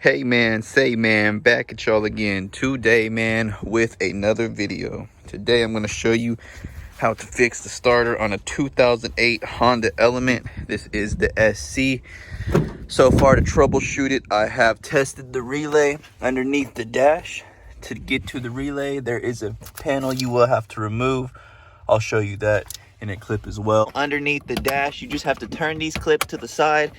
Hey man, say man, back at y'all again today, man, with another video. Today I'm going to show you how to fix the starter on a 2008 Honda Element. This is the SC. So far to troubleshoot it, I have tested the relay underneath the dash. To get to the relay, there is a panel you will have to remove. I'll show you that in a clip as well. Underneath the dash, you just have to turn these clips to the side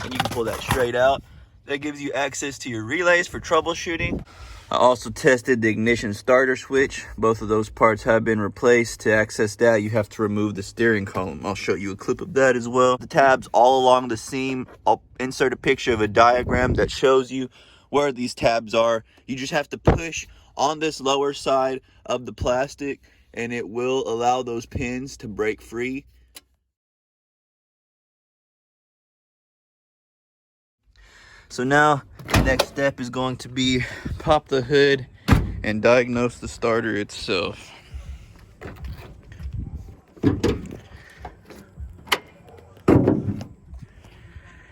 and you can pull that straight out. That gives you access to your relays for troubleshooting. I also tested the ignition starter switch. Both of those parts have been replaced. To access that, you have to remove the steering column. I'll show you a clip of that as well. The tabs all along the seam. I'll insert a picture of a diagram that shows you where these tabs are. You just have to push on this lower side of the plastic and it will allow those pins to break free. So now the next step is going to be pop the hood and diagnose the starter itself.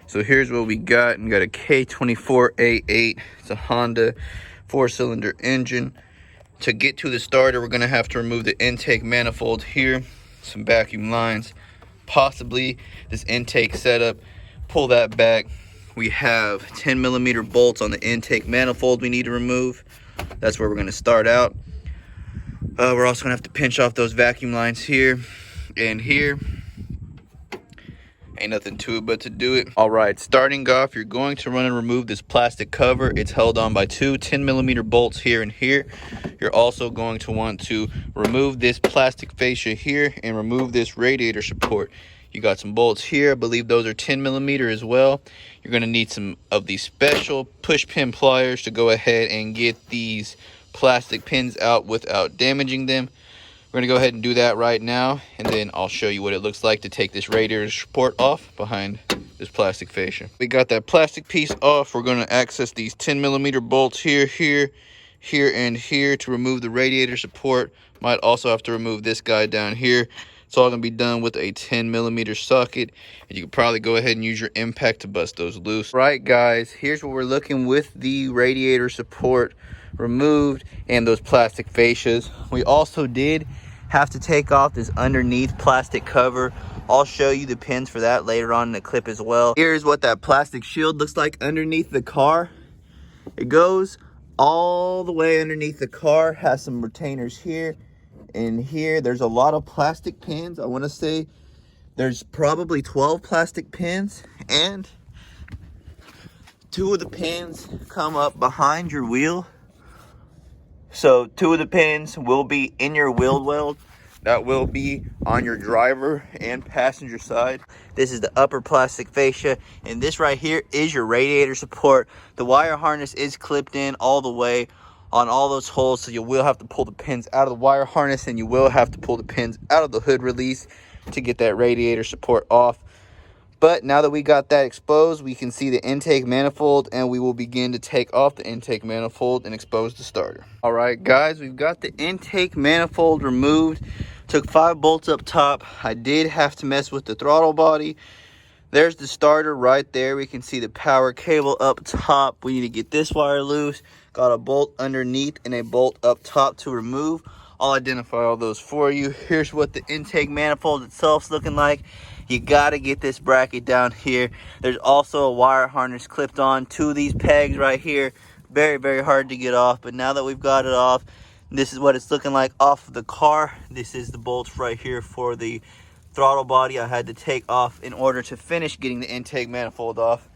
So here's what we got. We got a K24A8. It's a Honda 4-cylinder engine. To get to the starter, we're gonna have to remove the intake manifold here, some vacuum lines, possibly this intake setup. Pull that back. We have 10mm bolts on the intake manifold we need to remove. That's where we're gonna start out. We're also gonna have to pinch off those vacuum lines here and here. Ain't nothing to it but to do it. All right, starting off, you're going to run and remove this plastic cover. It's held on by two 10mm bolts here and here. You're also going to want to remove this plastic fascia here and remove this radiator support. You got some bolts here. I believe those are 10mm as well. You're going to need some of these special push pin pliers to go ahead and get these plastic pins out without damaging them. We're gonna go ahead and do that right now, and then I'll show you what it looks like to take this radiator support off behind this plastic fascia. We got that plastic piece off. We're gonna access these 10mm bolts here, here, and here to remove the radiator support. Might also have to remove this guy down here. It's all gonna be done with a 10mm socket, and you can probably go ahead and use your impact to bust those loose. Right, guys, here's what we're looking with the radiator support removed and those plastic fascias. We also did have to take off this underneath plastic cover. I'll show you the pins for that later on in the clip as well. Here's what that plastic shield looks like underneath the car. It goes all the way underneath the car, has some retainers here and here. There's a lot of plastic pins. I want to say there's probably 12 plastic pins, and 2 of the pins come up behind your wheel. So 2 of the pins will be in your wheel well. That will be on your driver and passenger side. This is the upper plastic fascia, and this right here is your radiator support. The wire harness is clipped in all the way on all those holes, so you will have to pull the pins out of the wire harness, and you will have to pull the pins out of the hood release to get that radiator support off. But now that we got that exposed, we can see the intake manifold, and we will begin to take off the intake manifold and expose the starter. All right, guys, we've got the intake manifold removed. Took 5 bolts up top. I did have to mess with the throttle body. There's the starter right there. We can see the power cable up top. We need to get this wire loose. Got a bolt underneath and a bolt up top to remove. I'll identify all those for you. Here's what the intake manifold itself is looking like. You gotta get this bracket down here. There's also a wire harness clipped on to these pegs right here. Very, very hard to get off, but now that we've got it off, this is what it's looking like off of the car. This is the bolts right here for the throttle body I had to take off in order to finish getting the intake manifold off.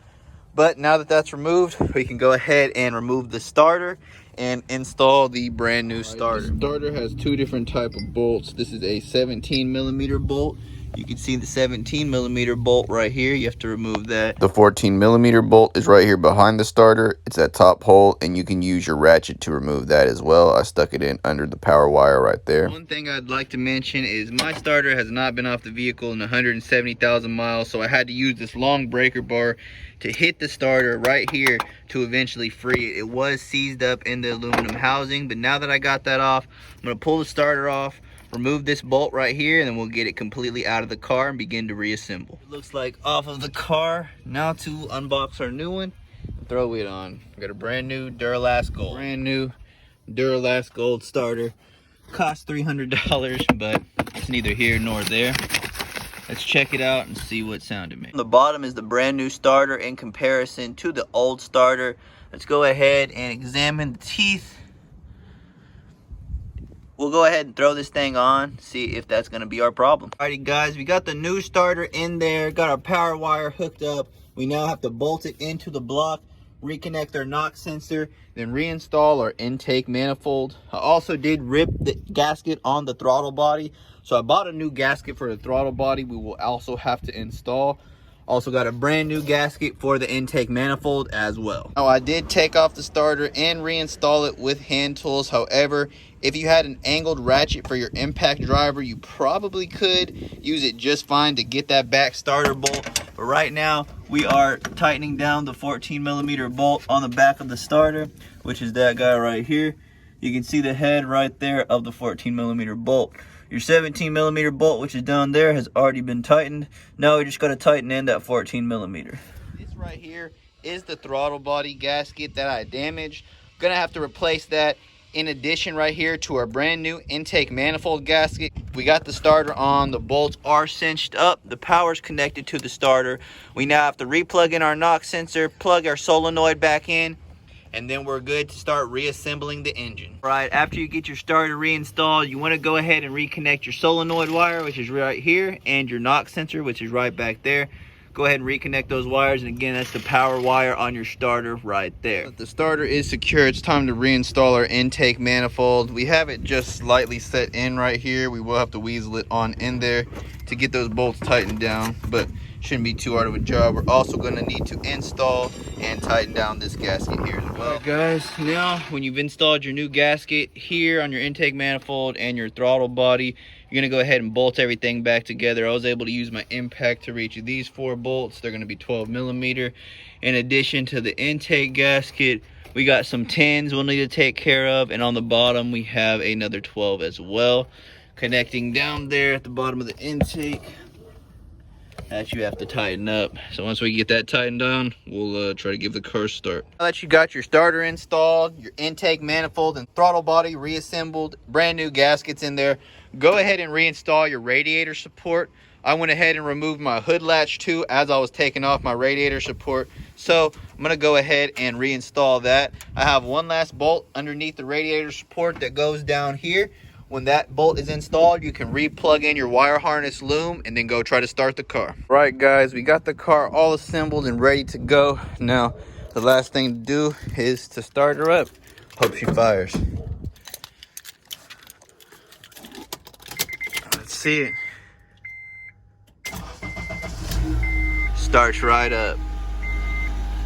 But now that that's removed, we can go ahead and remove the starter and install the brand new starter. The starter has 2 different type of bolts. This is a 17mm bolt. You can see the 17mm bolt right here. You have to remove that. The 14mm bolt is right here behind the starter. It's that top hole, and you can use your ratchet to remove that as well. I stuck it in under the power wire right there. One thing I'd like to mention is my starter has not been off the vehicle in 170,000 miles, so I had to use this long breaker bar to hit the starter right here to eventually free it. It was seized up in the aluminum housing, but now that I got that off, I'm going to pull the starter off, remove this bolt right here, and then we'll get it completely out of the car and begin to reassemble. It looks like off of the car. Now to unbox our new one. throw it on. We got a brand new Duralast Gold. Brand new Duralast Gold starter. Cost $300, but it's neither here nor there. Let's check it out and see what sound it makes. On the bottom is the brand new starter in comparison to the old starter. Let's go ahead and examine the teeth. We'll go ahead and throw this thing on, see if that's gonna be our problem. Alrighty guys, we got the new starter in there, got our power wire hooked up. We now have to bolt it into the block, reconnect our knock sensor, then reinstall our intake manifold. I also did rip the gasket on the throttle body, so I bought a new gasket for the throttle body we will also have to install. Also got a brand new gasket for the intake manifold as well. Now I did take off the starter and reinstall it with hand tools. However, if you had an angled ratchet for your impact driver, you probably could use it just fine to get that back starter bolt. But right now we are tightening down the 14mm bolt on the back of the starter, which is that guy right here. You can see the head right there of the 14mm bolt. Your 17mm bolt, which is down there, has already been tightened. Now we just got to tighten in that 14mm. This right here is the throttle body gasket that I damaged. Gonna have to replace that. In addition, right here to our brand new intake manifold gasket, we got the starter on. The bolts are cinched up. The power's connected to the starter. We now have to replug in our knock sensor, plug our solenoid back in, and then we're good to start reassembling the engine. Right, after you get your starter reinstalled, you want to go ahead and reconnect your solenoid wire, which is right here, and your knock sensor, which is right back there. Go ahead and reconnect those wires, and again, that's the power wire on your starter right there. The starter is secure. It's time to reinstall our intake manifold. We have it just slightly set in right here. We will have to weasel it on in there to get those bolts tightened down, but shouldn't be too hard of a job. We're also going to need to install and tighten down this gasket here as well. Right, guys, now when you've installed your new gasket here on your intake manifold and your throttle body, you're going to go ahead and bolt everything back together. I was able to use my impact to reach these 4 bolts. They're going to be 12mm. In addition to the intake gasket, we got some 10s we'll need to take care of, and on the bottom we have another 12 as well, connecting down there at the bottom of the intake. That you have to tighten up. So once we get that tightened down, we'll try to give the car a start. Now that you got your starter installed, your intake manifold and throttle body reassembled, brand new gaskets in there, go ahead and reinstall your radiator support. I went ahead and removed my hood latch too as I was taking off my radiator support. So I'm gonna go ahead and reinstall that. I have one last bolt underneath the radiator support that goes down here. When that bolt is installed, you can re-plug in your wire harness loom and then go try to start the car. Right, guys, we got the car all assembled and ready to go. Now, the last thing to do is to start her up. Hope she fires. Let's see it. Starts right up.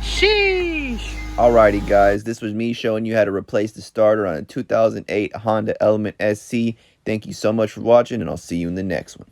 Sheesh. Alrighty guys, this was me showing you how to replace the starter on a 2008 Honda Element SC. Thank you so much for watching, and I'll see you in the next one.